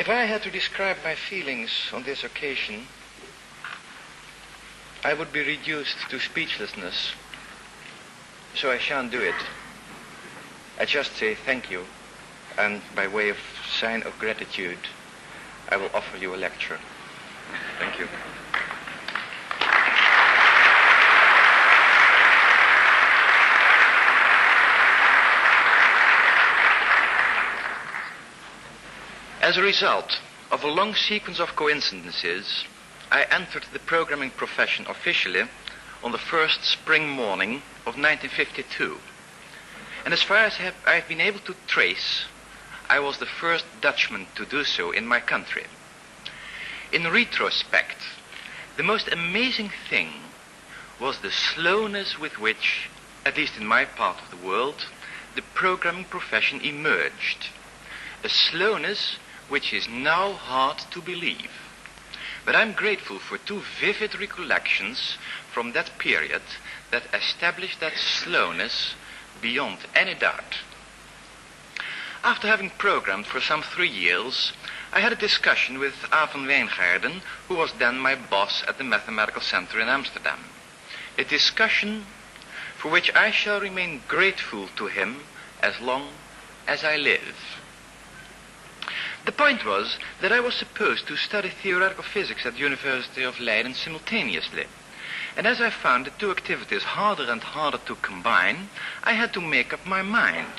If I had to describe my feelings on this occasion, I would be reduced to speechlessness. So I shan't do it. I just say thank you, and by way of sign of gratitude, I will offer you a lecture. Thank you. As a result of a long sequence of coincidences, I entered the programming profession officially on the first spring morning of 1952. And as far as I've been able to trace, I was the first Dutchman to do so in my country. In retrospect, the most amazing thing was the slowness with which, at least in my part of the world, the programming profession emerged. A slowness which is now hard to believe. But I'm grateful for two vivid recollections from that period that established that slowness beyond any doubt. After having programmed for some 3 years, I had a discussion with A. van Wijngaarden, who was then my boss at the Mathematical Center in Amsterdam. A discussion for which I shall remain grateful to him as long as I live. The point was that I was supposed to study theoretical physics at the University of Leiden simultaneously. And as I found the two activities harder and harder to combine, I had to make up my mind.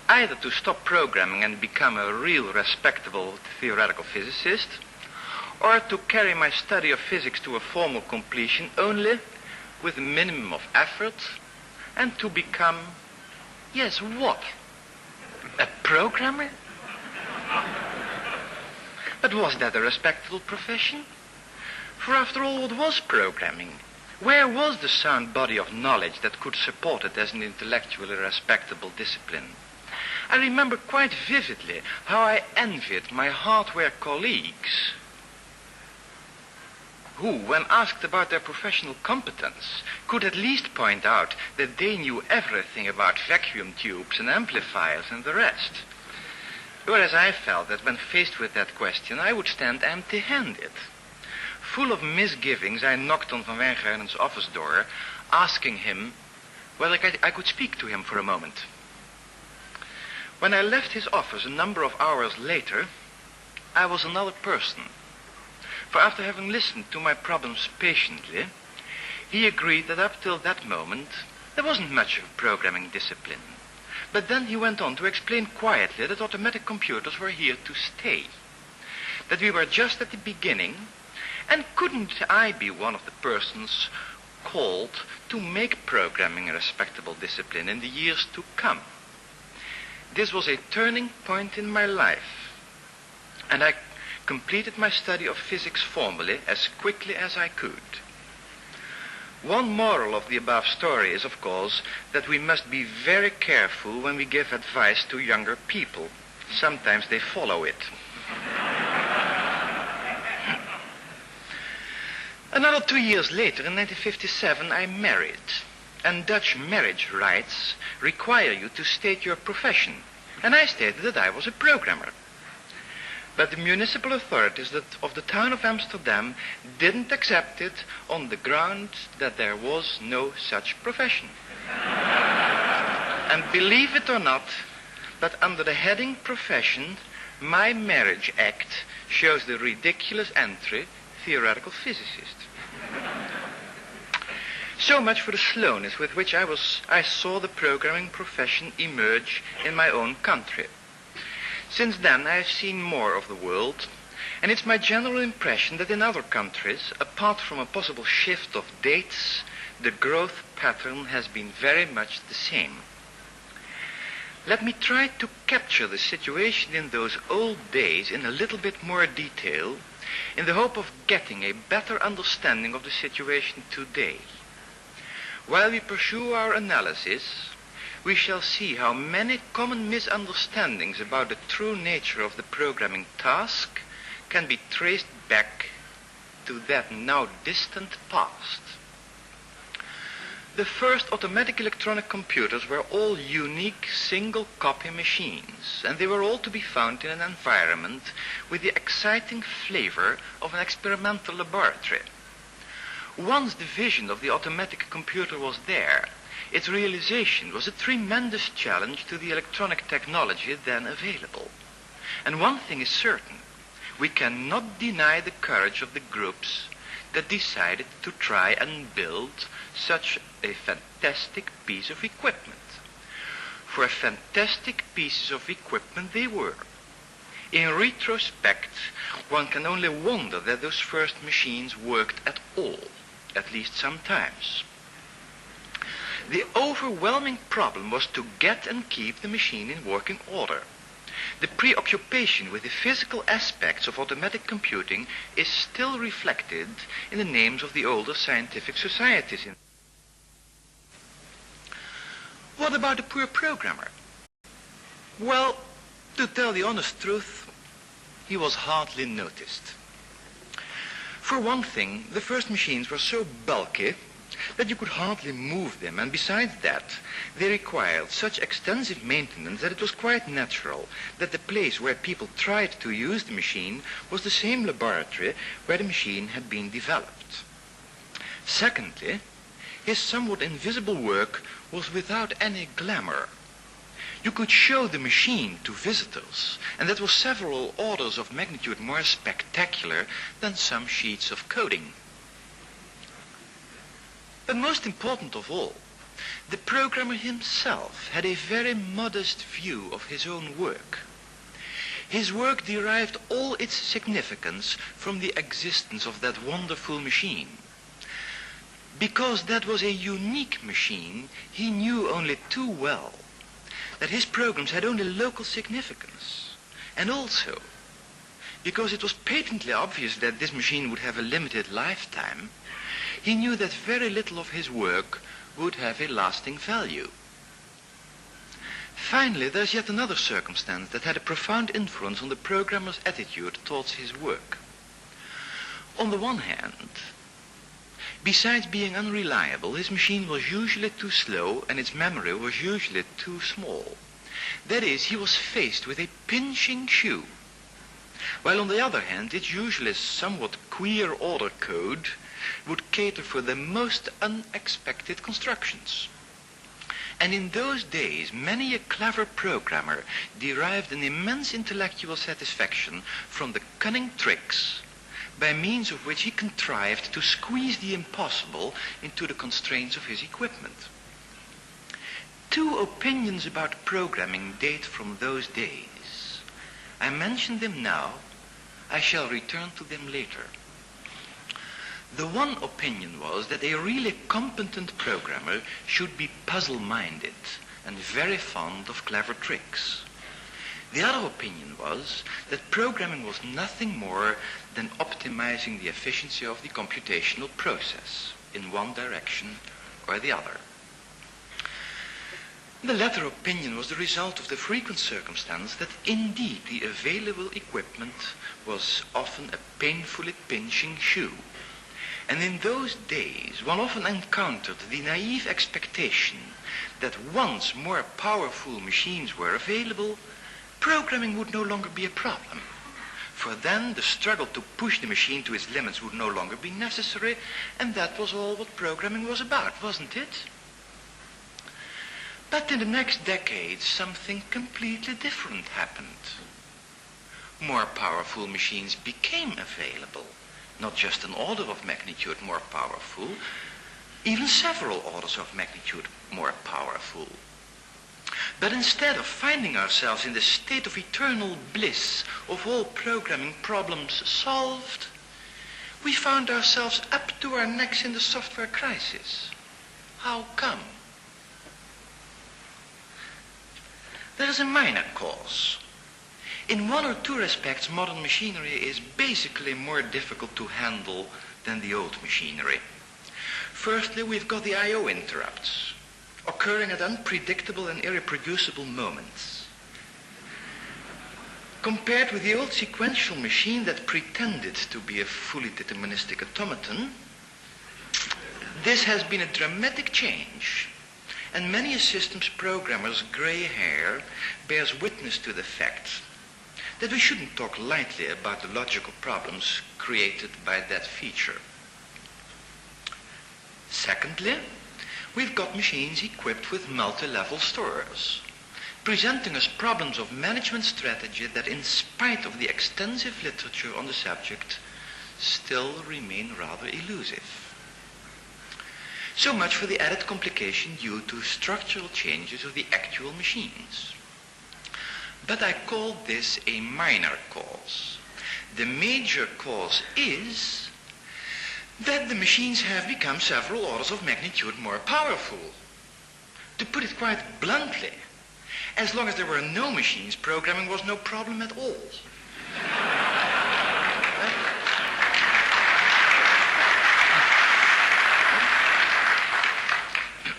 Either to stop programming and become a real respectable theoretical physicist, or to carry my study of physics to a formal completion only with a minimum of effort, and to become, yes, what? A programmer? But was that a respectable profession? For after all, what was programming? Where was the sound body of knowledge that could support it as an intellectually respectable discipline? I remember quite vividly how I envied my hardware colleagues who, when asked about their professional competence, could at least point out that they knew everything about vacuum tubes and amplifiers and the rest. Whereas I felt that when faced with that question, I would stand empty-handed. Full of misgivings, I knocked on Van Wijngaarden's office door, asking him whether I could speak to him for a moment. When I left his office a number of hours later, I was another person. For after having listened to my problems patiently, he agreed that up till that moment, there wasn't much of a programming discipline. But then he went on to explain quietly that automatic computers were here to stay. That we were just at the beginning, and couldn't I be one of the persons called to make programming a respectable discipline in the years to come? This was a turning point in my life, and I completed my study of physics formally as quickly as I could. One moral of the above story is, of course, that we must be very careful when we give advice to younger people. Sometimes they follow it. Another 2 years later, in 1957, I married. And Dutch marriage rights require you to state your profession. And I stated that I was a programmer. But the municipal authorities of the town of Amsterdam didn't accept it on the ground that there was no such profession. And believe it or not, but under the heading profession, my marriage act shows the ridiculous entry, theoretical physicist. So much for the slowness with which I saw the programming profession emerge in my own country. Since then, I have seen more of the world, and it's my general impression that in other countries, apart from a possible shift of dates, the growth pattern has been very much the same. Let me try to capture the situation in those old days in a little bit more detail, in the hope of getting a better understanding of the situation today. While we pursue our analysis, we shall see how many common misunderstandings about the true nature of the programming task can be traced back to that now distant past. The first automatic electronic computers were all unique single-copy machines, and they were all to be found in an environment with the exciting flavor of an experimental laboratory. Once the vision of the automatic computer was there, its realization was a tremendous challenge to the electronic technology then available. And one thing is certain, we cannot deny the courage of the groups that decided to try and build such a fantastic piece of equipment. For fantastic pieces of equipment they were. In retrospect, one can only wonder that those first machines worked at all, at least sometimes. The overwhelming problem was to get and keep the machine in working order. The preoccupation with the physical aspects of automatic computing is still reflected in the names of the older scientific societies. What about the poor programmer? Well, to tell the honest truth, he was hardly noticed. For one thing, the first machines were so bulky that you could hardly move them, and besides that, they required such extensive maintenance that it was quite natural that the place where people tried to use the machine was the same laboratory where the machine had been developed. Secondly, his somewhat invisible work was without any glamour. You could show the machine to visitors, and that was several orders of magnitude more spectacular than some sheets of coding. But most important of all, the programmer himself had a very modest view of his own work. His work derived all its significance from the existence of that wonderful machine. Because that was a unique machine, he knew only too well that his programs had only local significance. And also, because it was patently obvious that this machine would have a limited lifetime, he knew that very little of his work would have a lasting value. Finally, there's yet another circumstance that had a profound influence on the programmer's attitude towards his work. On the one hand, besides being unreliable, his machine was usually too slow and its memory was usually too small. That is, he was faced with a pinching shoe, while on the other hand, its usually somewhat queer order code would cater for the most unexpected constructions. And in those days, many a clever programmer derived an immense intellectual satisfaction from the cunning tricks by means of which he contrived to squeeze the impossible into the constraints of his equipment. Two opinions about programming date from those days. I mention them now. I shall return to them later. The one opinion was that a really competent programmer should be puzzle-minded and very fond of clever tricks. The other opinion was that programming was nothing more than optimizing the efficiency of the computational process in one direction or the other. The latter opinion was the result of the frequent circumstance that indeed the available equipment was often a painfully pinching shoe. And in those days, one often encountered the naive expectation that once more powerful machines were available, programming would no longer be a problem. For then the struggle to push the machine to its limits would no longer be necessary, and that was all what programming was about, wasn't it? But in the next decade, something completely different happened. More powerful machines became available. Not just an order of magnitude more powerful, even several orders of magnitude more powerful. But instead of finding ourselves in the state of eternal bliss of all programming problems solved, we found ourselves up to our necks in the software crisis. How come? There is a minor cause. In one or two respects, modern machinery is basically more difficult to handle than the old machinery. Firstly, we've got the I/O interrupts, occurring at unpredictable and irreproducible moments. Compared with the old sequential machine that pretended to be a fully deterministic automaton, This has been a dramatic change, and many a systems programmer's gray hair bears witness to the fact that we shouldn't talk lightly about the logical problems created by that feature. Secondly, we've got machines equipped with multi-level stores, presenting us problems of management strategy that, in spite of the extensive literature on the subject, still remain rather elusive. So much for the added complication due to structural changes of the actual machines. But I call this a minor cause. The major cause is that the machines have become several orders of magnitude more powerful. To put it quite bluntly, as long as there were no machines, programming was no problem at all.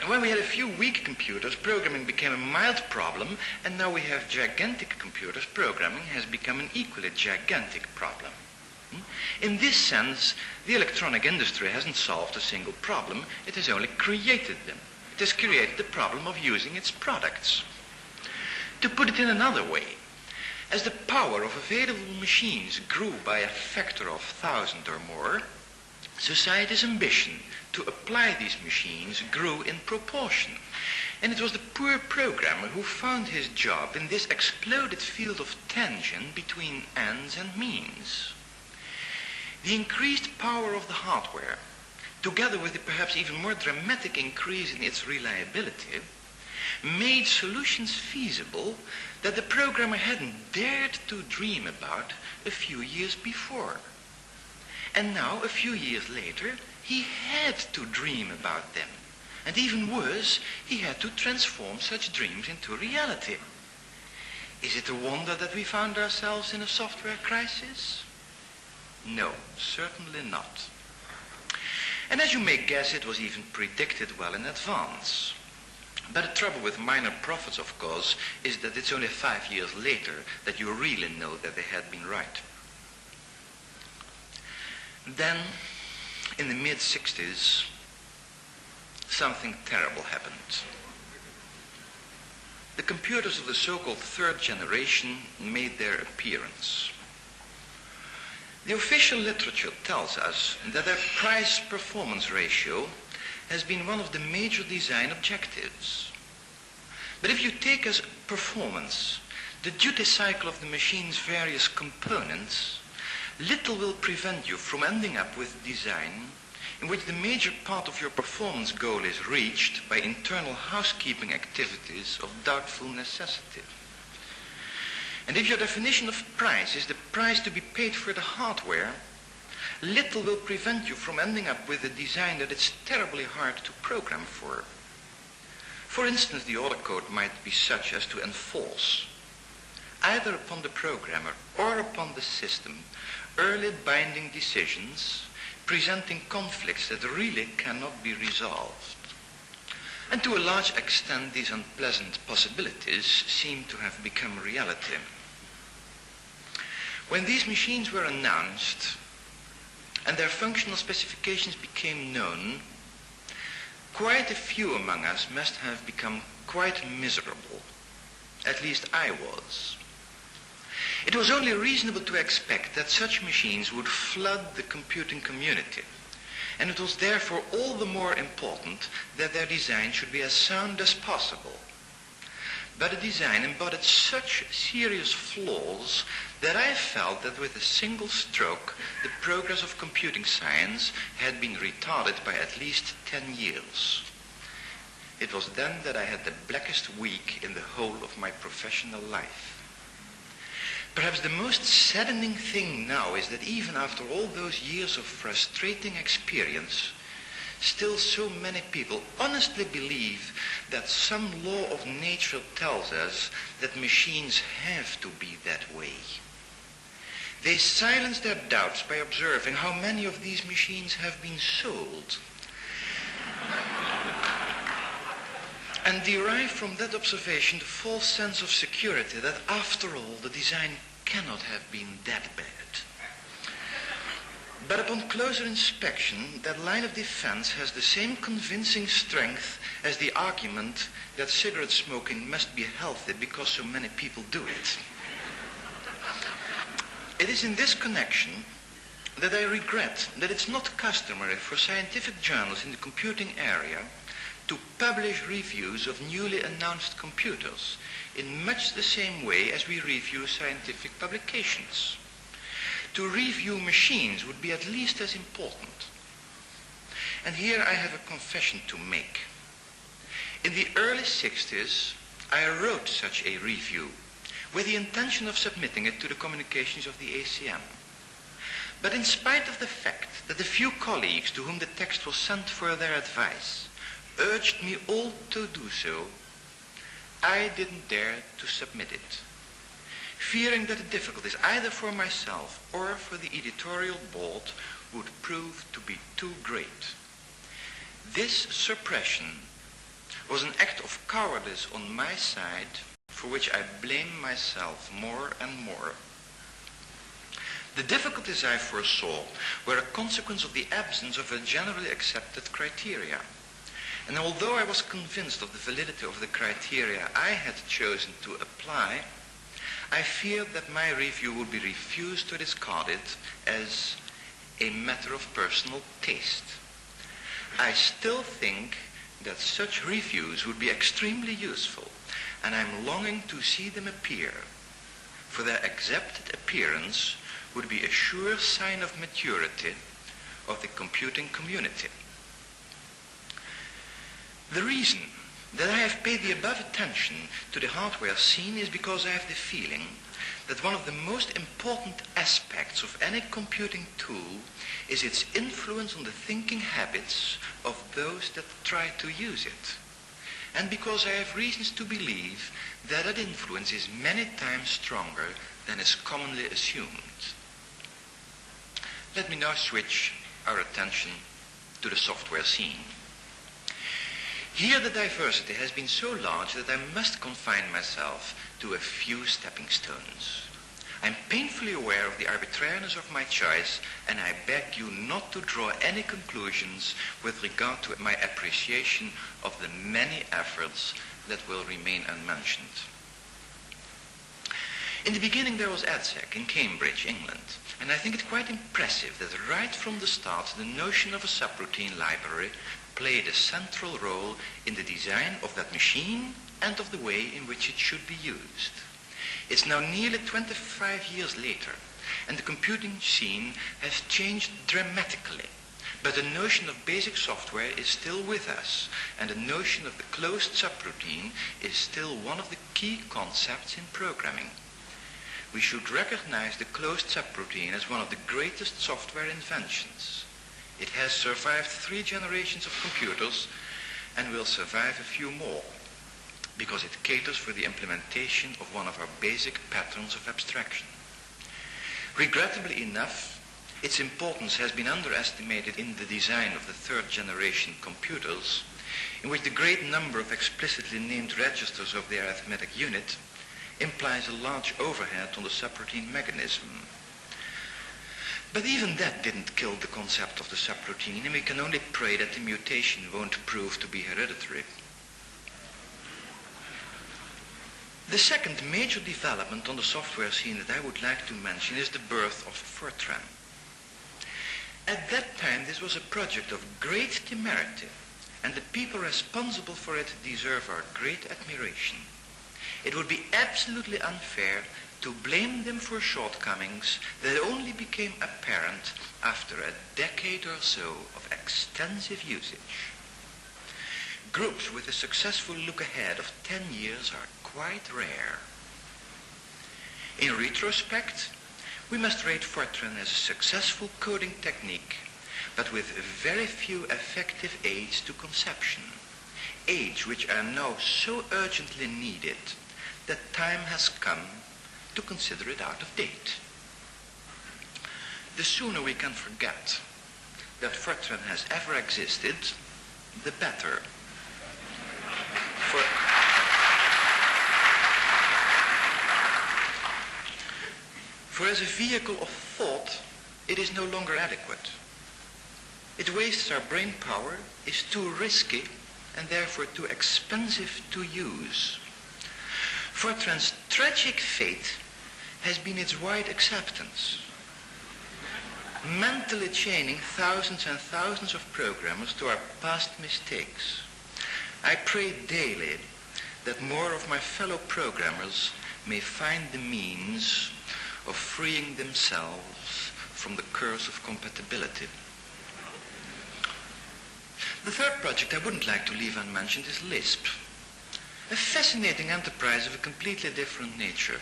When we had a few weak computers, programming became a mild problem, and now we have gigantic computers. Programming has become an equally gigantic problem. In this sense, the electronic industry hasn't solved a single problem, it has only created them. It has created the problem of using its products. To put it in another way, as the power of available machines grew by a factor of 1,000 or more, society's ambition to apply these machines grew in proportion. And it was the poor programmer who found his job in this exploded field of tension between ends and means. The increased power of the hardware, together with the perhaps even more dramatic increase in its reliability, made solutions feasible that the programmer hadn't dared to dream about a few years before. And now, a few years later, he had to dream about them. And even worse, he had to transform such dreams into reality. Is it a wonder that we found ourselves in a software crisis? No, certainly not. And as you may guess, it was even predicted well in advance. But the trouble with minor prophets, of course, is that it's only 5 years later that you really know that they had been right. Then, in the mid-60s, something terrible happened. The computers of the so-called third generation made their appearance. The official literature tells us that their price-performance ratio has been one of the major design objectives. But if you take as performance the duty cycle of the machine's various components, little will prevent you from ending up with design in which the major part of your performance goal is reached by internal housekeeping activities of doubtful necessity. And if your definition of price is the price to be paid for the hardware, little will prevent you from ending up with a design that it's terribly hard to program for. For instance, the order code might be such as to enforce, either upon the programmer or upon the system, early binding decisions presenting conflicts that really cannot be resolved. And to a large extent, these unpleasant possibilities seem to have become reality. When these machines were announced and their functional specifications became known, quite a few among us must have become quite miserable. At least I was. It was only reasonable to expect that such machines would flood the computing community, and it was therefore all the more important that their design should be as sound as possible. But the design embodied such serious flaws that I felt that with a single stroke, the progress of computing science had been retarded by at least 10 years. It was then that I had the blackest week in the whole of my professional life. Perhaps the most saddening thing now is that even after all those years of frustrating experience, still so many people honestly believe that some law of nature tells us that machines have to be that way. They silence their doubts by observing how many of these machines have been sold, and derive from that observation the false sense of security that after all the design cannot have been that bad. But upon closer inspection, that line of defense has the same convincing strength as the argument that cigarette smoking must be healthy because so many people do it. It is in this connection that I regret that it's not customary for scientific journals in the computing area to publish reviews of newly announced computers in much the same way as we review scientific publications. To review machines would be at least as important. And here I have a confession to make. In the early 60s, I wrote such a review with the intention of submitting it to the communications of the ACM. But in spite of the fact that the few colleagues to whom the text was sent for their advice urged me all to do so, I didn't dare to submit it, fearing that the difficulties either for myself or for the editorial board would prove to be too great. This suppression was an act of cowardice on my side, for which I blame myself more and more. The difficulties I foresaw were a consequence of the absence of a generally accepted criteria. And although I was convinced of the validity of the criteria I had chosen to apply, I feared that my review would be refused or discarded as a matter of personal taste. I still think that such reviews would be extremely useful, and I'm longing to see them appear, for their accepted appearance would be a sure sign of maturity of the computing community. The reason that I have paid the above attention to the hardware scene is because I have the feeling that one of the most important aspects of any computing tool is its influence on the thinking habits of those that try to use it. And because I have reasons to believe that that influence is many times stronger than is commonly assumed. Let me now switch our attention to the software scene. Here the diversity has been so large that I must confine myself to a few stepping stones. I'm painfully aware of the arbitrariness of my choice, and I beg you not to draw any conclusions with regard to my appreciation of the many efforts that will remain unmentioned. In the beginning there was Edsger in Cambridge, England, and I think it quite impressive that right from the start the notion of a subroutine library played a central role in the design of that machine and of the way in which it should be used. It's now nearly 25 years later, and the computing scene has changed dramatically. But the notion of basic software is still with us, and the notion of the closed subroutine is still one of the key concepts in programming. We should recognize the closed subroutine as one of the greatest software inventions. It has survived 3 generations of computers and will survive a few more, because it caters for the implementation of one of our basic patterns of abstraction. Regrettably enough, its importance has been underestimated in the design of the 3rd generation computers, in which the great number of explicitly named registers of the arithmetic unit implies a large overhead on the subroutine mechanism. But even that didn't kill the concept of the subroutine, and we can only pray that the mutation won't prove to be hereditary. The second major development on the software scene that I would like to mention is the birth of Fortran. At that time, this was a project of great temerity, and the people responsible for it deserve our great admiration. It would be absolutely unfair to blame them for shortcomings that only became apparent after a decade or so of extensive usage. Groups with a successful look ahead of 10 years are quite rare. In retrospect, we must rate Fortran as a successful coding technique, but with very few effective aids to conception, aids which are now so urgently needed that time has come to consider it out of date. The sooner we can forget that Fortran has ever existed, the better. For as a vehicle of thought, it is no longer adequate. It wastes our brain power, is too risky, and therefore too expensive to use. Fortran's tragic fate has been its wide acceptance, mentally chaining thousands and thousands of programmers to our past mistakes. I pray daily that more of my fellow programmers may find the means of freeing themselves from the curse of compatibility. The third project I wouldn't like to leave unmentioned is Lisp, a fascinating enterprise of a completely different nature.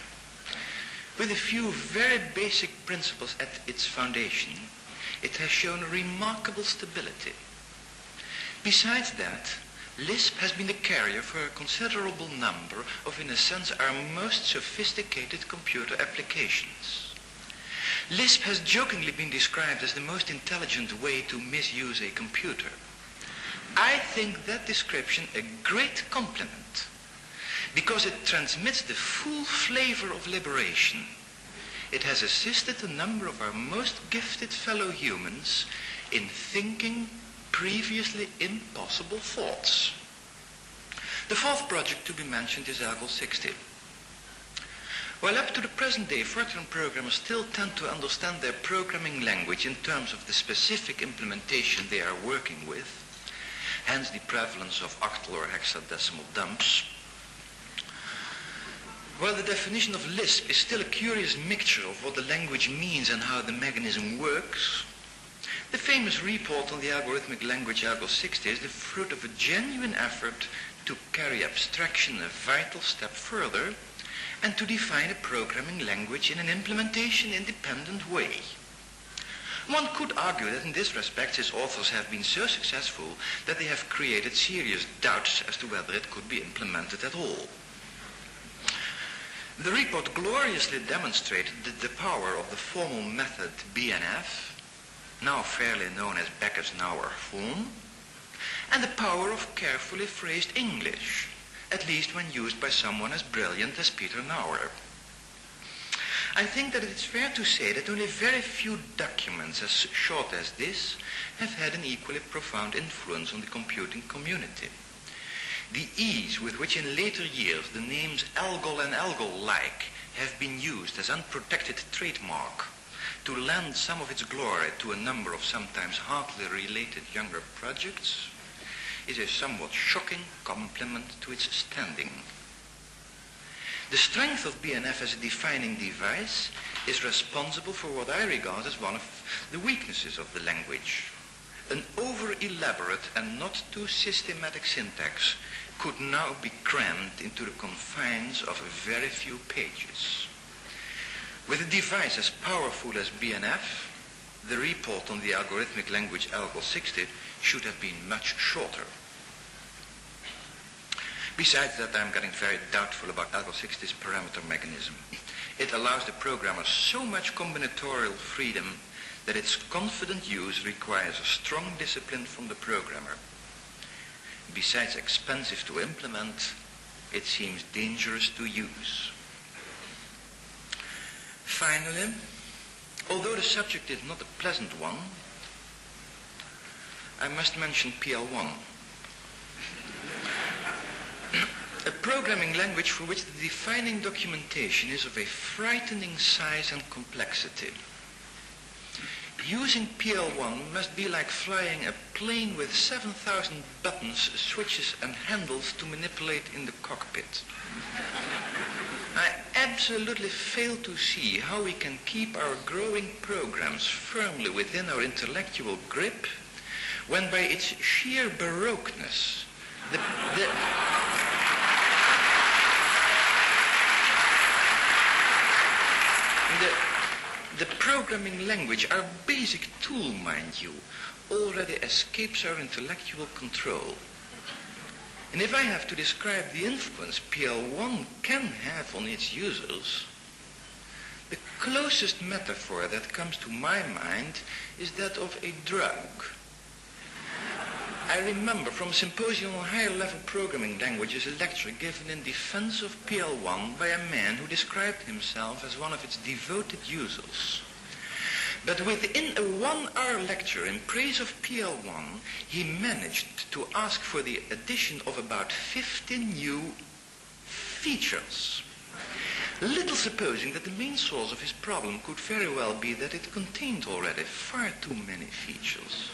With a few very basic principles at its foundation, it has shown remarkable stability. Besides that, Lisp has been the carrier for a considerable number of, in a sense, our most sophisticated computer applications. Lisp has jokingly been described as the most intelligent way to misuse a computer. I think that description a great compliment, because it transmits the full flavor of liberation. It has assisted a number of our most gifted fellow humans in thinking previously impossible thoughts. The fourth project to be mentioned is Algol 60. While up to the present day, Fortran programmers still tend to understand their programming language in terms of the specific implementation they are working with, hence the prevalence of octal or hexadecimal dumps. While the definition of Lisp is still a curious mixture of what the language means and how the mechanism works, the famous report on the algorithmic language Algol 60 is the fruit of a genuine effort to carry abstraction a vital step further and to define a programming language in an implementation-independent way. One could argue that in this respect its authors have been so successful that they have created serious doubts as to whether it could be implemented at all. The report gloriously demonstrated the power of the formal method BNF, now fairly known as Beckers-Nauer form, and the power of carefully phrased English, at least when used by someone as brilliant as Peter Nauer. I think that it's fair to say that only very few documents as short as this have had an equally profound influence on the computing community. The ease with which in later years the names Algol and Algol-like have been used as unprotected trademark to lend some of its glory to a number of sometimes hardly related younger projects is a somewhat shocking compliment to its standing. The strength of BNF as a defining device is responsible for what I regard as one of the weaknesses of the language. An over-elaborate and not too systematic syntax could now be crammed into the confines of a very few pages. With a device as powerful as BNF, the report on the algorithmic language Algol 60 should have been much shorter. Besides that, I'm getting very doubtful about Algol 60's parameter mechanism. It allows the programmer so much combinatorial freedom that its confident use requires a strong discipline from the programmer. Besides expensive to implement, it seems dangerous to use. Finally, although the subject is not a pleasant one, I must mention PL1. A programming language for which the defining documentation is of a frightening size and complexity. Using PL1 must be like flying a plane with 7,000 buttons, switches and handles to manipulate in the cockpit. I absolutely fail to see how we can keep our growing programs firmly within our intellectual grip when by its sheer baroqueness, the programming language, our basic tool, mind you, already escapes our intellectual control. And if I have to describe the influence PL1 can have on its users, the closest metaphor that comes to my mind is that of a drug. I remember from a symposium on higher-level programming languages a lecture given in defense of PL1 by a man who described himself as one of its devoted users. But within a 1-hour lecture in praise of PL1, he managed to ask for the addition of about 50 new features. Little supposing that the main source of his problem could very well be that it contained already far too many features.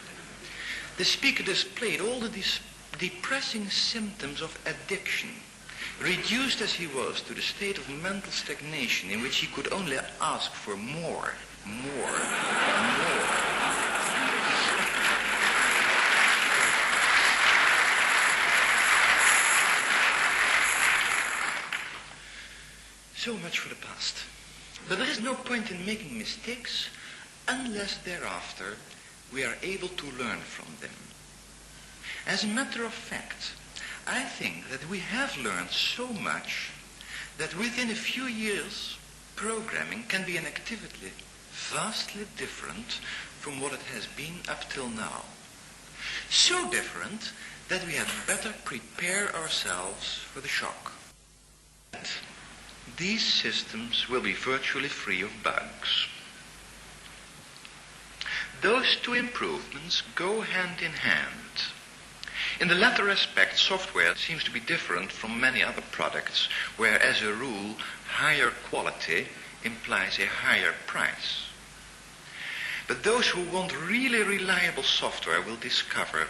The speaker displayed all the depressing symptoms of addiction, reduced as he was to the state of mental stagnation in which he could only ask for more. So much for the past. But there is no point in making mistakes unless thereafter we are able to learn from them. As a matter of fact, I think that we have learned so much that within a few years, programming can be an activity vastly different from what it has been up till now. So different that we had better prepare ourselves for the shock. These systems will be virtually free of bugs. Those two improvements go hand in hand. In the latter respect, software seems to be different from many other products, where, as a rule, higher quality implies a higher price. But those who want really reliable software will discover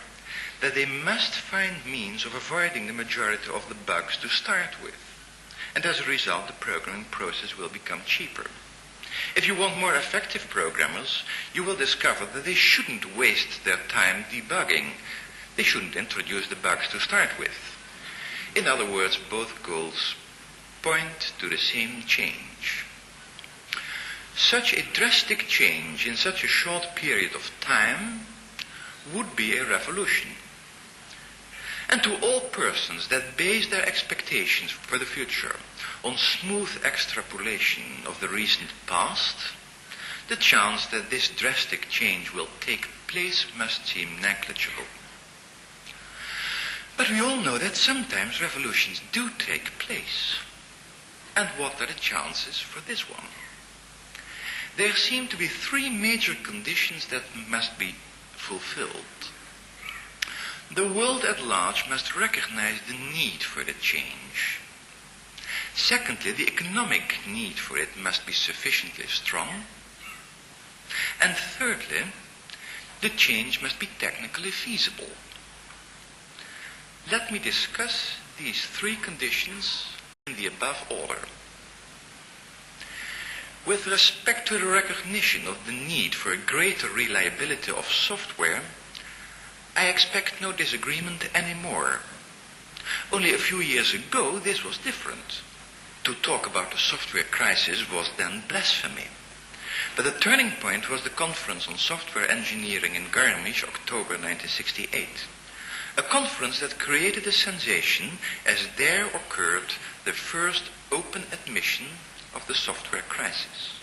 that they must find means of avoiding the majority of the bugs to start with. And as a result, the programming process will become cheaper. If you want more effective programmers, you will discover that they shouldn't waste their time debugging. They shouldn't introduce the bugs to start with. In other words, both goals point to the same change. Such a drastic change in such a short period of time would be a revolution. And to all persons that base their expectations for the future on smooth extrapolation of the recent past, the chance that this drastic change will take place must seem negligible. But we all know that sometimes revolutions do take place. And what are the chances for this one? There seem to be three major conditions that must be fulfilled. The world at large must recognize the need for the change. Secondly, the economic need for it must be sufficiently strong. And thirdly, the change must be technically feasible. Let me discuss these three conditions in the above order. With respect to the recognition of the need for a greater reliability of software, I expect no disagreement anymore. Only a few years ago, this was different. To talk about a software crisis was then blasphemy. But the turning point was the Conference on Software Engineering in Garmisch, October 1968. A conference that created a sensation as there occurred the first open admission of the software crisis.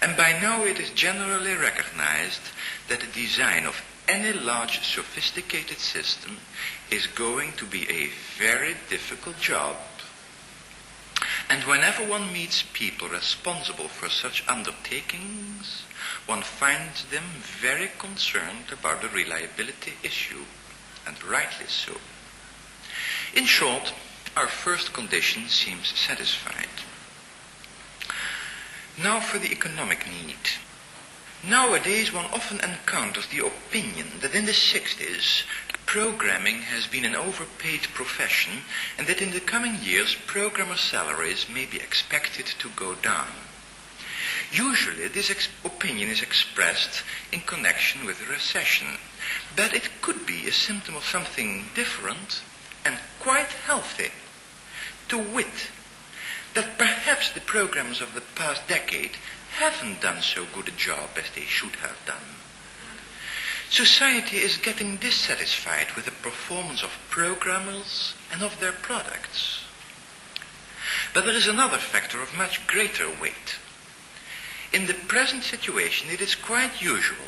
And by now it is generally recognized that the design of any large sophisticated system is going to be a very difficult job. And whenever one meets people responsible for such undertakings, one finds them very concerned about the reliability issue, and rightly so. In short, our first condition seems satisfied. Now for the economic need. Nowadays one often encounters the opinion that in the 60s programming has been an overpaid profession and that in the coming years programmer salaries may be expected to go down. Usually this opinion is expressed in connection with a recession, but it could be a symptom of something different and quite healthy. To wit, that perhaps the programmers of the past decade haven't done so good a job as they should have done. Society is getting dissatisfied with the performance of programmers and of their products. But there is another factor of much greater weight. In the present situation, it is quite usual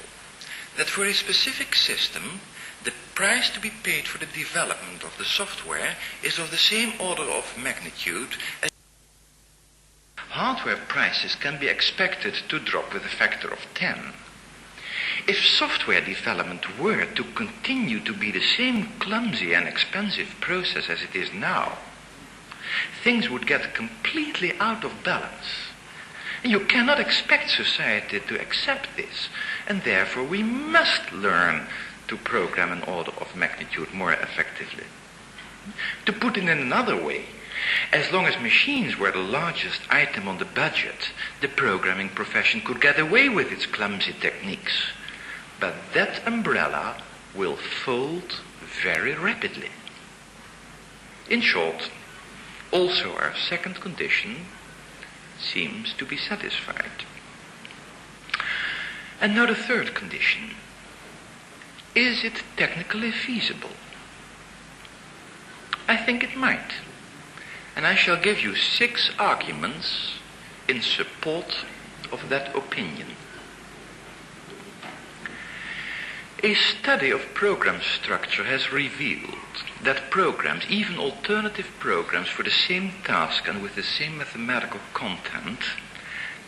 that for a specific system, the price to be paid for the development of the software is of the same order of magnitude as hardware prices can be expected to drop with a factor of 10. If software development were to continue to be the same clumsy and expensive process as it is now, things would get completely out of balance. And you cannot expect society to accept this, and therefore we must learn to program an order of magnitude more effectively. To put it in another way, as long as machines were the largest item on the budget, the programming profession could get away with its clumsy techniques. But that umbrella will fold very rapidly. In short, also our second condition seems to be satisfied. And now the third condition. Is it technically feasible? I think it might. And I shall give you 6 arguments in support of that opinion. A study of program structure has revealed that programs, even alternative programs for the same task and with the same mathematical content,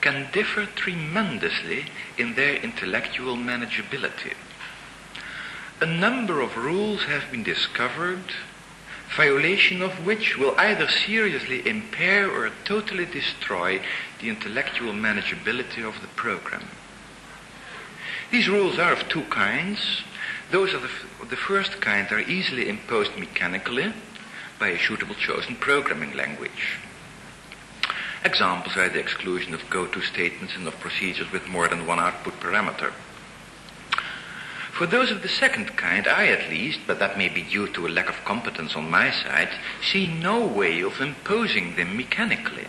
can differ tremendously in their intellectual manageability. A number of rules have been discovered, violation of which will either seriously impair or totally destroy the intellectual manageability of the program. These rules are of 2 kinds. Those of the first kind are easily imposed mechanically by a suitable chosen programming language. Examples are the exclusion of go-to statements and of procedures with more than one output parameter. For those of the second kind, I at least, but that may be due to a lack of competence on my side, see no way of imposing them mechanically,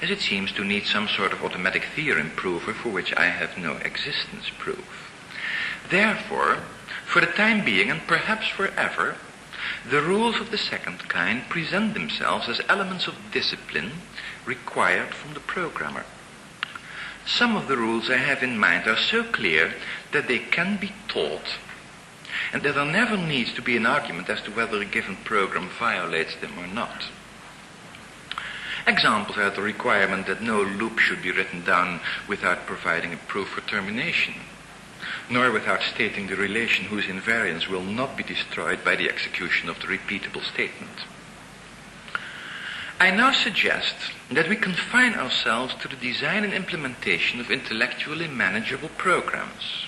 as it seems to need some sort of automatic theorem prover for which I have no existence proof. Therefore, for the time being and perhaps forever, the rules of the second kind present themselves as elements of discipline required from the programmer. Some of the rules I have in mind are so clear that they can be taught, and that there never needs to be an argument as to whether a given program violates them or not. Examples are the requirement that no loop should be written down without providing a proof for termination, nor without stating the relation whose invariance will not be destroyed by the execution of the repeatable statement. I now suggest that we confine ourselves to the design and implementation of intellectually manageable programs.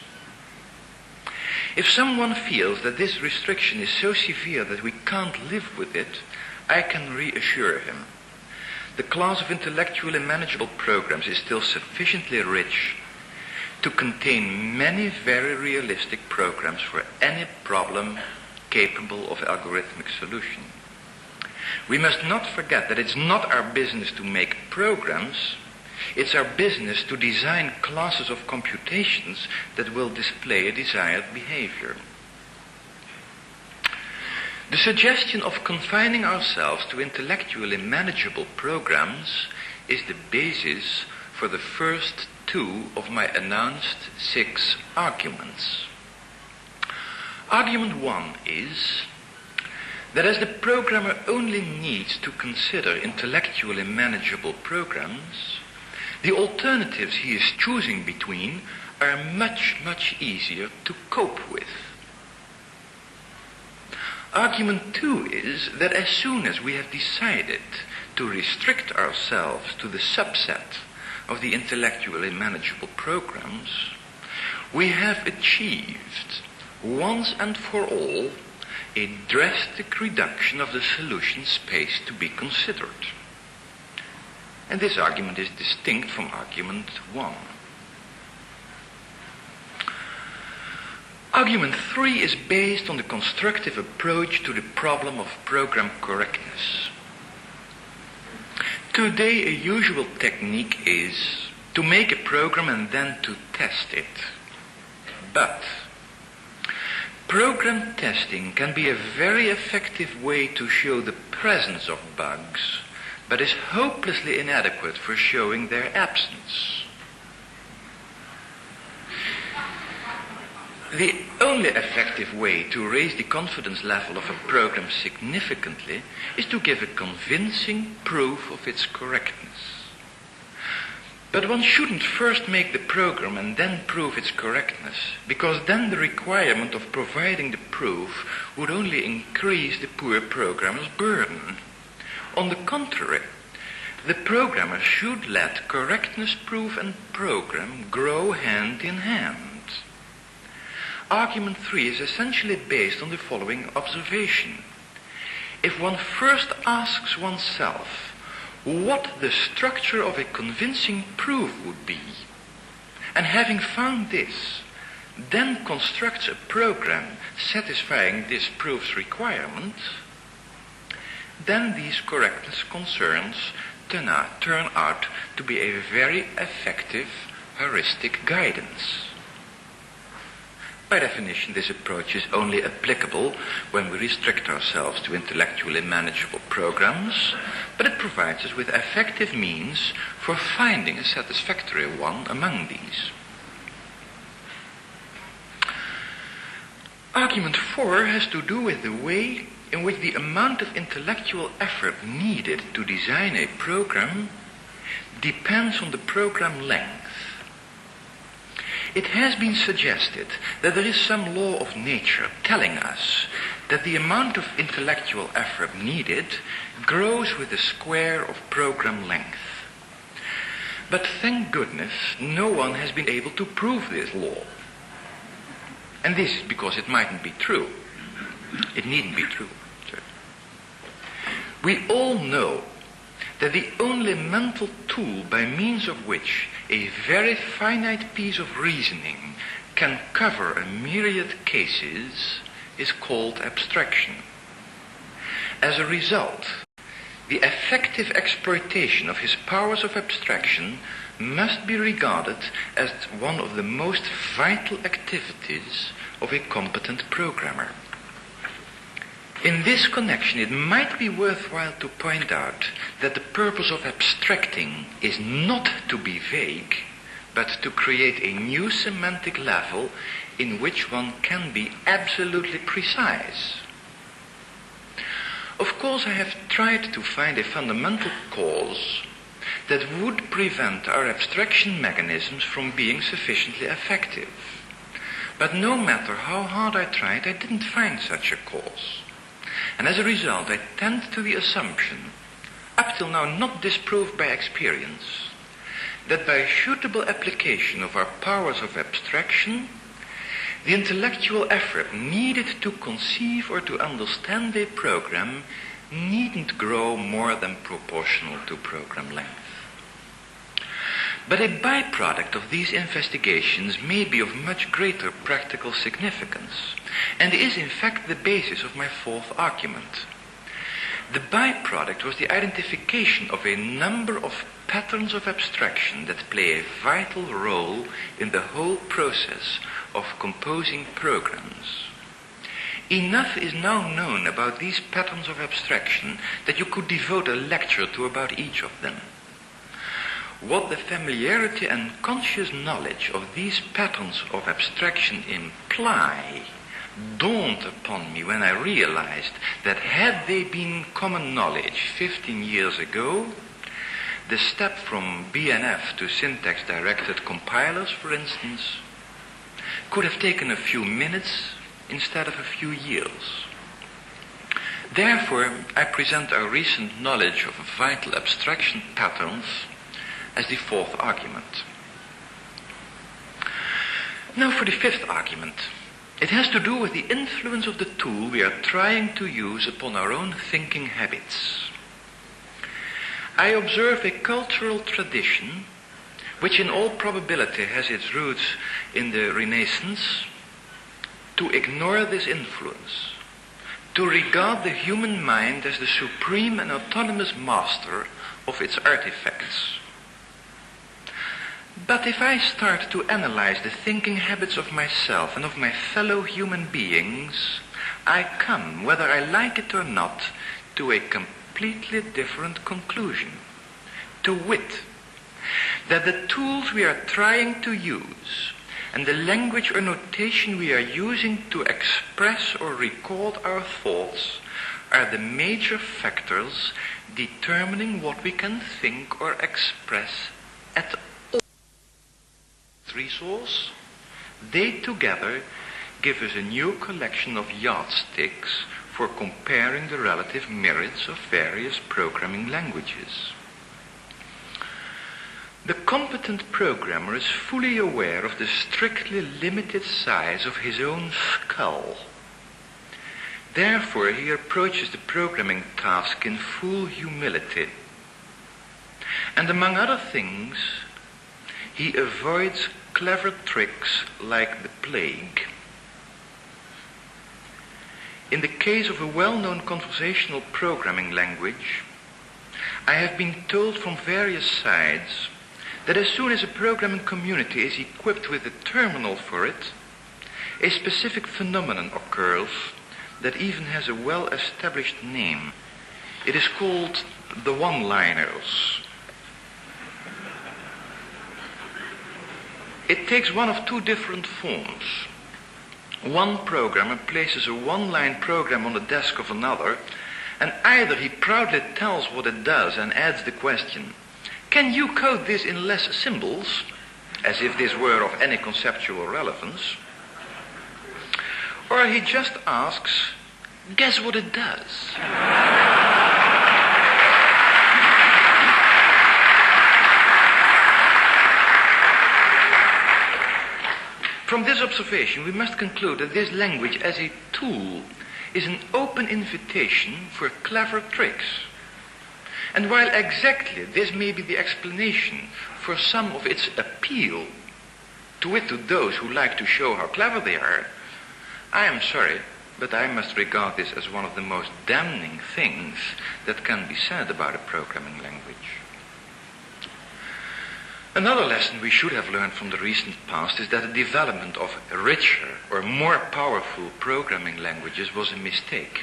If someone feels that this restriction is so severe that we can't live with it, I can reassure him. The class of intellectually manageable programs is still sufficiently rich to contain many very realistic programs for any problem capable of algorithmic solution. We must not forget that it's not our business to make programs, it's our business to design classes of computations that will display a desired behavior. The suggestion of confining ourselves to intellectually manageable programs is the basis for the first 2 of my announced 6 arguments. Argument 1 is that as the programmer only needs to consider intellectually manageable programs, the alternatives he is choosing between are much, much easier to cope with. Argument 2 is that as soon as we have decided to restrict ourselves to the subset of the intellectually manageable programs, we have achieved, once and for all, a drastic reduction of the solution space to be considered. And this argument is distinct from argument 1. Argument 3 is based on the constructive approach to the problem of program correctness. Today, a usual technique is to make a program and then to test it. But program testing can be a very effective way to show the presence of bugs, but is hopelessly inadequate for showing their absence. The only effective way to raise the confidence level of a program significantly is to give a convincing proof of its correctness. But one shouldn't first make the program and then prove its correctness, because then the requirement of providing the proof would only increase the poor programmer's burden. On the contrary, the programmer should let correctness proof and program grow hand in hand. Argument 3 is essentially based on the following observation. If one first asks oneself what the structure of a convincing proof would be, and having found this, then constructs a program satisfying this proof's requirements, then these correctness concerns turn out to be a very effective heuristic guidance. By definition, this approach is only applicable when we restrict ourselves to intellectually manageable programs, but it provides us with effective means for finding a satisfactory one among these. Argument 4 has to do with the way in which the amount of intellectual effort needed to design a program depends on the program length. It has been suggested that there is some law of nature telling us that the amount of intellectual effort needed grows with the square of program length. But thank goodness, no one has been able to prove this law. And this is because it mightn't be true. It needn't be true. We all know that the only mental tool by means of which a very finite piece of reasoning can cover a myriad cases is called abstraction. As a result, the effective exploitation of his powers of abstraction must be regarded as one of the most vital activities of a competent programmer. In this connection, it might be worthwhile to point out that the purpose of abstracting is not to be vague, but to create a new semantic level in which one can be absolutely precise. Of course, I have tried to find a fundamental cause that would prevent our abstraction mechanisms from being sufficiently effective. But no matter how hard I tried, I didn't find such a cause. And as a result, I tend to the assumption, up till now not disproved by experience, that by suitable application of our powers of abstraction, the intellectual effort needed to conceive or to understand a program needn't grow more than proportional to program length. But a byproduct of these investigations may be of much greater practical significance, and is in fact the basis of my fourth argument. The byproduct was the identification of a number of patterns of abstraction that play a vital role in the whole process of composing programs. Enough is now known about these patterns of abstraction that you could devote a lecture to about each of them. What the familiarity and conscious knowledge of these patterns of abstraction imply dawned upon me when I realized that had they been common knowledge 15 years ago, the step from BNF to syntax-directed compilers, for instance, could have taken a few minutes instead of a few years. Therefore, I present our recent knowledge of vital abstraction patterns as the fourth argument. Now for the fifth argument. It has to do with the influence of the tool we are trying to use upon our own thinking habits. I observe a cultural tradition which in all probability has its roots in the Renaissance, to ignore this influence, to regard the human mind as the supreme and autonomous master of its artifacts. But if I start to analyze the thinking habits of myself and of my fellow human beings, I come, whether I like it or not, to a completely different conclusion. To wit, that the tools we are trying to use and the language or notation we are using to express or record our thoughts are the major factors determining what we can think or express at resource, they together give us a new collection of yardsticks for comparing the relative merits of various programming languages. The competent programmer is fully aware of the strictly limited size of his own skull. Therefore, he approaches the programming task in full humility. And among other things, he avoids clever tricks like the plague. In the case of a well-known conversational programming language, I have been told from various sides that as soon as a programming community is equipped with a terminal for it, a specific phenomenon occurs that even has a well-established name. It is called the one-liners. It takes one of two different forms. One programmer places a one-line program on the desk of another, and either he proudly tells what it does and adds the question, "Can you code this in less symbols?" as if this were of any conceptual relevance. Or he just asks, "Guess what it does?" From this observation, we must conclude that this language as a tool is an open invitation for clever tricks. And while exactly this may be the explanation for some of its appeal, to wit to those who like to show how clever they are, I am sorry, but I must regard this as one of the most damning things that can be said about a programming language. Another lesson we should have learned from the recent past is that the development of richer or more powerful programming languages was a mistake,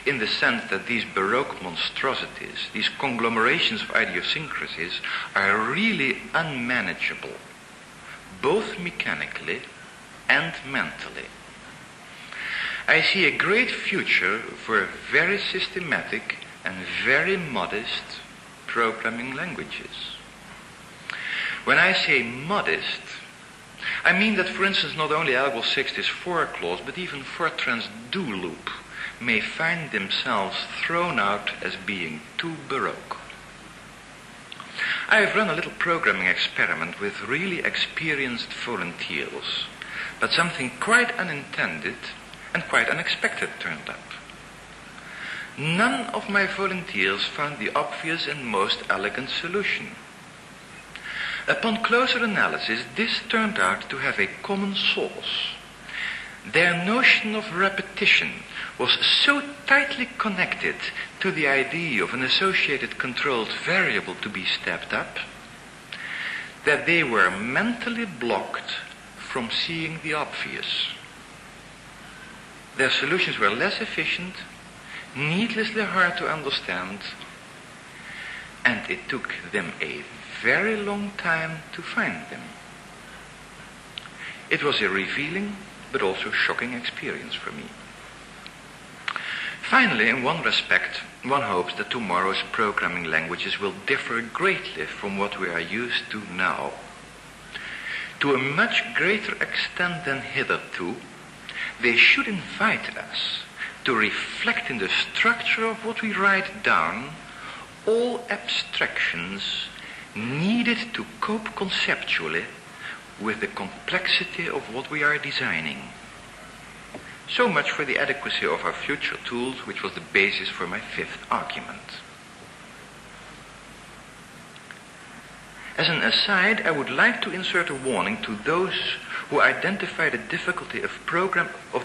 in the sense that these Baroque monstrosities, these conglomerations of idiosyncrasies, are really unmanageable, both mechanically and mentally. I see a great future for very systematic and very modest programming languages. When I say modest, I mean that, for instance, not only Algol 60's for clause, but even Fortran's do loop may find themselves thrown out as being too Baroque. I have run a little programming experiment with really experienced volunteers, but something quite unintended and quite unexpected turned up. None of my volunteers found the obvious and most elegant solution. Upon closer analysis, this turned out to have a common source. Their notion of repetition was so tightly connected to the idea of an associated controlled variable to be stepped up that they were mentally blocked from seeing the obvious. Their solutions were less efficient, needlessly hard to understand, and it took them a very long time to find them. It was a revealing but also shocking experience for me. Finally, in one respect, one hopes that tomorrow's programming languages will differ greatly from what we are used to now. To a much greater extent than hitherto, they should invite us to reflect in the structure of what we write down all abstractions needed to cope conceptually with the complexity of what we are designing. So much for the adequacy of our future tools, which was the basis for my fifth argument. As an aside, I would like to insert a warning to those who identify the difficulty of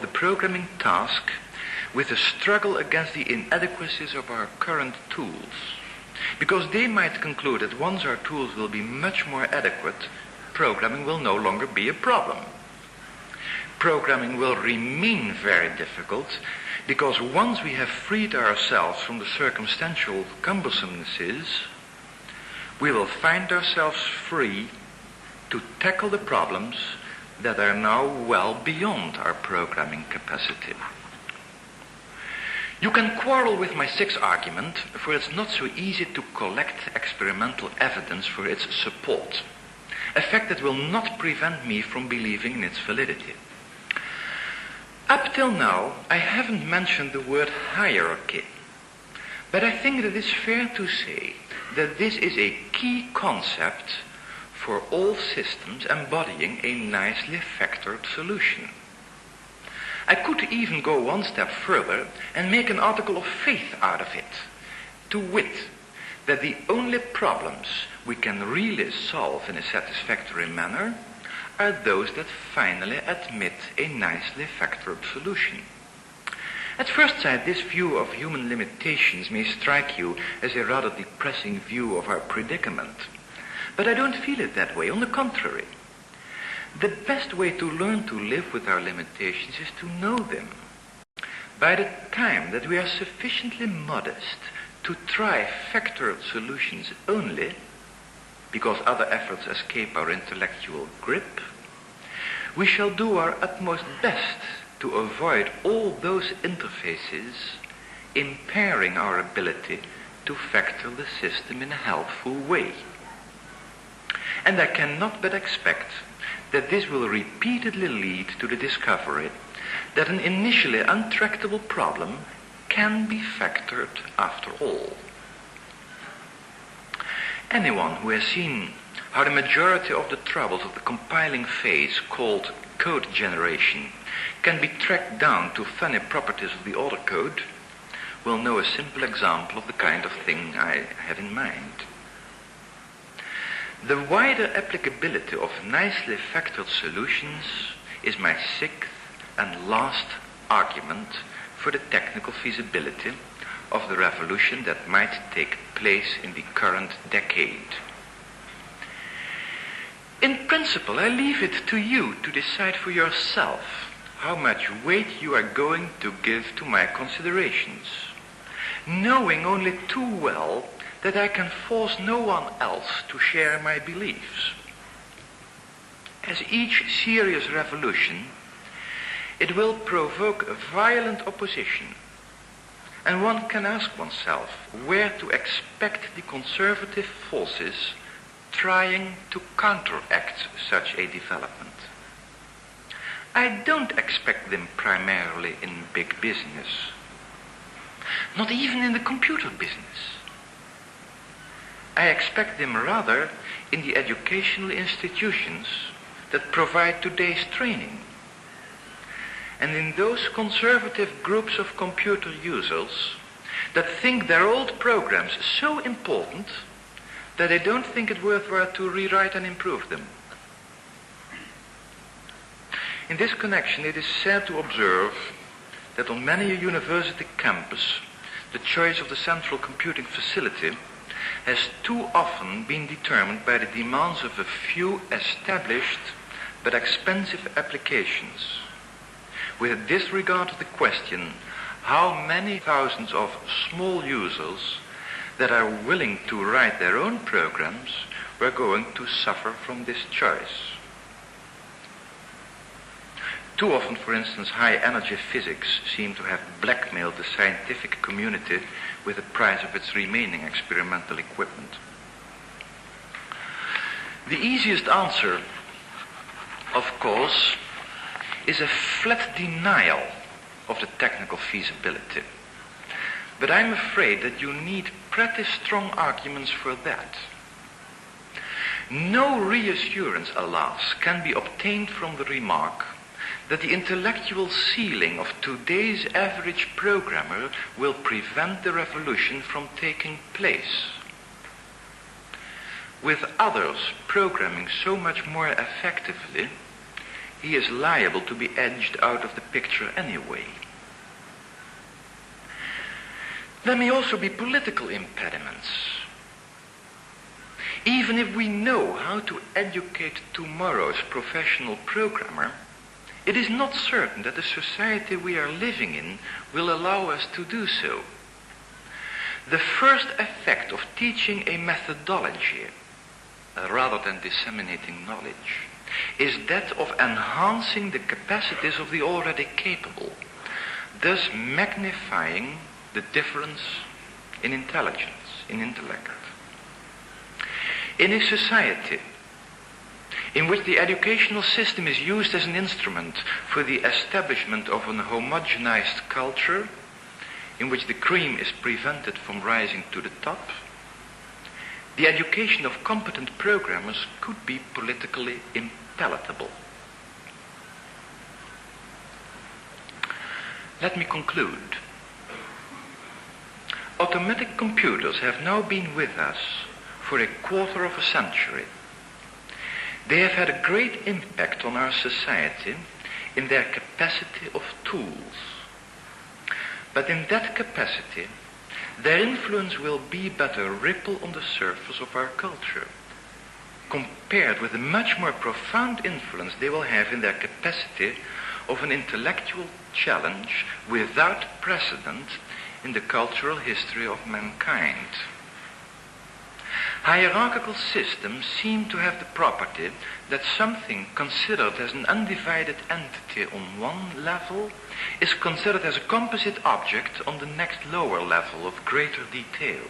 the programming task with the struggle against the inadequacies of our current tools. Because they might conclude that once our tools will be much more adequate, programming will no longer be a problem. Programming will remain very difficult because once we have freed ourselves from the circumstantial cumbersomenesses, we will find ourselves free to tackle the problems that are now well beyond our programming capacity. You can quarrel with my sixth argument, for it's not so easy to collect experimental evidence for its support. a fact that will not prevent me from believing in its validity. Up till now, I haven't mentioned the word hierarchy, but I think that it's fair to say that this is a key concept for all systems embodying a nicely factored solution. I could even go one step further and make an article of faith out of it, to wit, that the only problems we can really solve in a satisfactory manner are those that finally admit a nicely factored solution. At first sight, this view of human limitations may strike you as a rather depressing view of our predicament. But I don't feel it that way. On the contrary, the best way to learn to live with our limitations is to know them. By the time that we are sufficiently modest to try factored solutions only, because other efforts escape our intellectual grip, we shall do our utmost best to avoid all those interfaces impairing our ability to factor the system in a helpful way. And I cannot but expect that this will repeatedly lead to the discovery that an initially untractable problem can be factored after all. Anyone who has seen how the majority of the troubles of the compiling phase, called code generation, can be tracked down to funny properties of the autocode, will know a simple example of the kind of thing I have in mind. The wider applicability of nicely factored solutions is my sixth and last argument for the technical feasibility of the revolution that might take place in the current decade. In principle, I leave it to you to decide for yourself how much weight you are going to give to my considerations, knowing only too well that I can force no one else to share my beliefs. As each serious revolution, it will provoke a violent opposition, and one can ask oneself where to expect the conservative forces trying to counteract such a development. I don't expect them primarily in big business, not even in the computer business. I expect them rather in the educational institutions that provide today's training, and in those conservative groups of computer users that think their old programs so important that they don't think it worthwhile to rewrite and improve them. In this connection, it is sad to observe that on many a university campus, the choice of the central computing facility has too often been determined by the demands of a few established but expensive applications, with disregard to the question how many thousands of small users that are willing to write their own programs were going to suffer from this choice. Too often, for instance, high-energy physics seem to have blackmailed the scientific community with the price of its remaining experimental equipment. The easiest answer, of course, is a flat denial of the technical feasibility. But I'm afraid that you need pretty strong arguments for that. No reassurance, alas, can be obtained from the remark that the intellectual ceiling of today's average programmer will prevent the revolution from taking place. With others programming so much more effectively, he is liable to be edged out of the picture anyway. There may also be political impediments. Even if we know how to educate tomorrow's professional programmer, it is not certain that the society we are living in will allow us to do so. The first effect of teaching a methodology, rather than disseminating knowledge, is that of enhancing the capacities of the already capable, thus magnifying the difference in intelligence, in intellect. In a society in which the educational system is used as an instrument for the establishment of an homogenized culture, in which the cream is prevented from rising to the top, the education of competent programmers could be politically impalatable. Let me conclude. Automatic computers have now been with us for a quarter of a century. They have had a great impact on our society in their capacity of tools. But in that capacity, their influence will be but a ripple on the surface of our culture, compared with the much more profound influence they will have in their capacity of an intellectual challenge without precedent in the cultural history of mankind. Hierarchical systems seem to have the property that something considered as an undivided entity on one level is considered as a composite object on the next lower level of greater detail.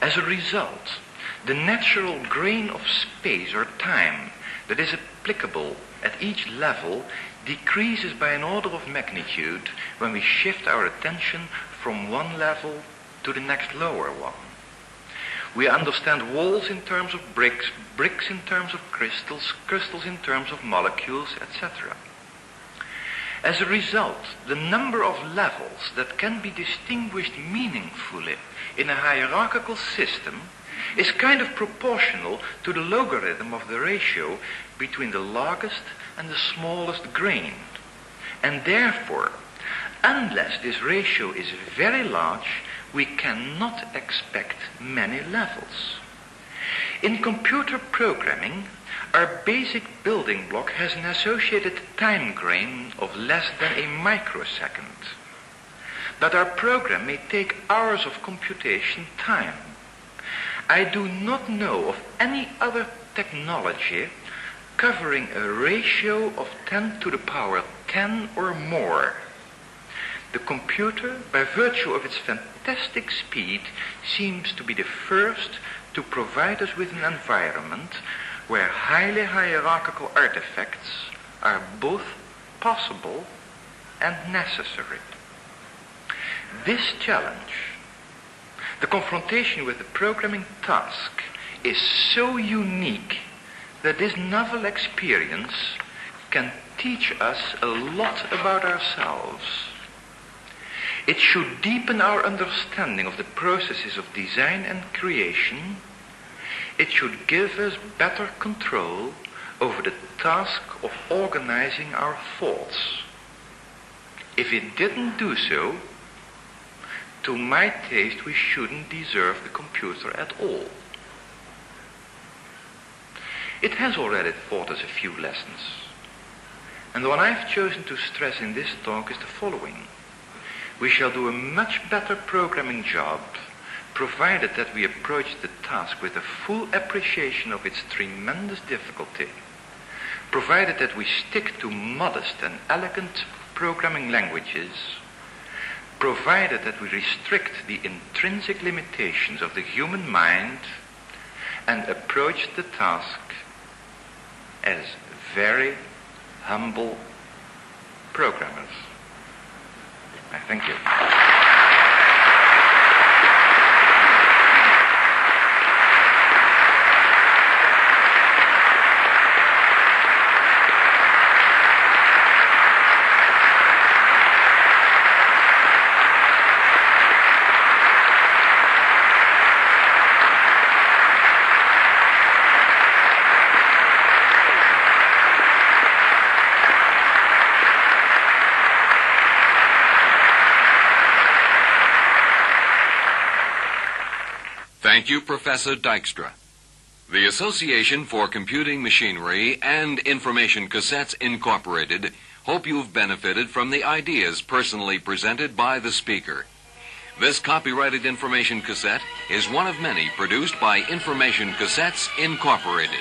As a result, the natural grain of space or time that is applicable at each level decreases by an order of magnitude when we shift our attention from one level to the next lower one. We understand walls in terms of bricks, bricks in terms of crystals, crystals in terms of molecules, etc. As a result, the number of levels that can be distinguished meaningfully in a hierarchical system is kind of proportional to the logarithm of the ratio between the largest and the smallest grain. And therefore, unless this ratio is very large, we cannot expect many levels. In computer programming, our basic building block has an associated time grain of less than a microsecond. But our program may take hours of computation time. I do not know of any other technology covering a ratio of 10 to the power 10 or more. The computer, by virtue of its fantastic speed, seems to be the first to provide us with an environment where highly hierarchical artifacts are both possible and necessary. This challenge, the confrontation with the programming task, is so unique that this novel experience can teach us a lot about ourselves. It should deepen our understanding of the processes of design and creation. It should give us better control over the task of organizing our thoughts. If it didn't do so, to my taste, we shouldn't deserve the computer at all. It has already taught us a few lessons. And the one I've chosen to stress in this talk is the following. We shall do a much better programming job, provided that we approach the task with a full appreciation of its tremendous difficulty, provided that we stick to modest and elegant programming languages, provided that we restrict the intrinsic limitations of the human mind, and approach the task as very humble programmers. I thank you. Thank you, Professor Dijkstra. The Association for Computing Machinery and Information Cassettes, Incorporated, hope you've benefited from the ideas personally presented by the speaker. This copyrighted information cassette is one of many produced by Information Cassettes, Incorporated.